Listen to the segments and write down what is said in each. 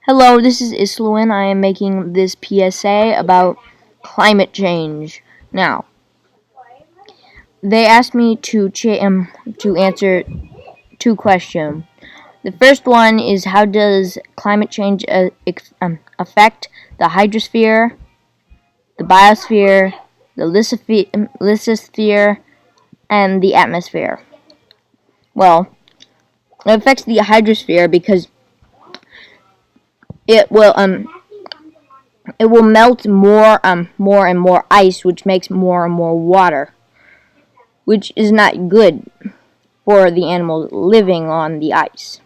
Hello, this is Isluin. I am making this PSA about climate change. Now, they asked me to answer two questions. The first one is how does climate change affect the hydrosphere, the biosphere, the lithosphere, and the atmosphere? Well, it affects the hydrosphere because it will melt more and more ice, which makes more and more water, which is not good for the animals living on the ice.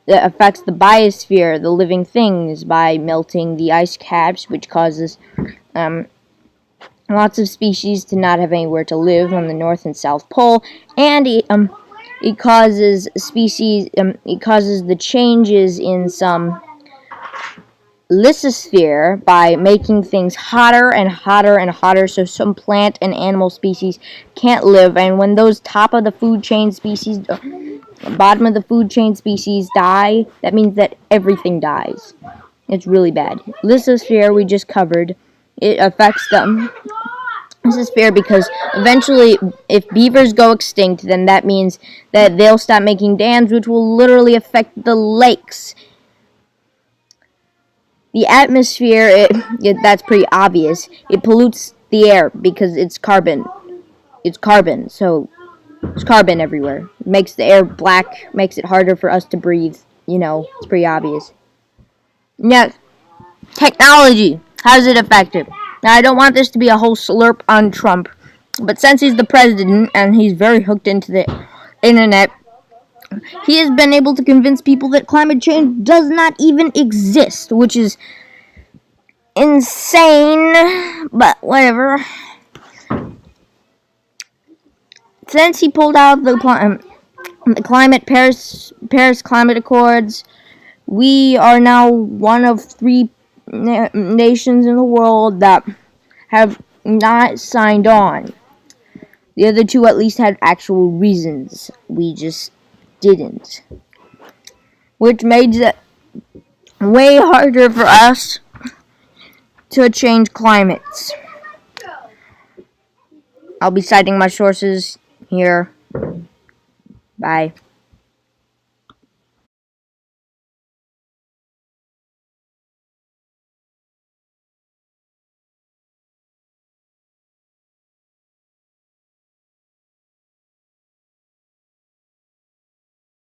It affects the biosphere, the living things, by melting the ice caps, which causes lots of species to not have anywhere to live on the North and South Pole, and it causes the changes in some lithosphere by making things hotter and hotter and hotter, so some plant and animal species can't live. And when those bottom of the food chain species die, that means that everything dies. It's really bad. Lithosphere we just covered. It affects them. Lithosphere because eventually, if beavers go extinct, then that means that they'll stop making dams, which will literally affect the lakes. The atmosphere, that's pretty obvious. It pollutes the air because it's carbon. So there's carbon everywhere. It makes the air black, makes it harder for us to breathe. It's pretty obvious. Yeah, technology. How does it affect it? Now, I don't want this to be a whole slurp on Trump, but since he's the president and he's very hooked into the internet, he has been able to convince people that climate change does not even exist, which is insane, but whatever. Since he pulled out the Paris Climate Accords, we are now one of three nations in the world that have not signed on. The other two at least had actual reasons. We just didn't. Which made it way harder for us to change climates. I'll be citing my sources here. Bye.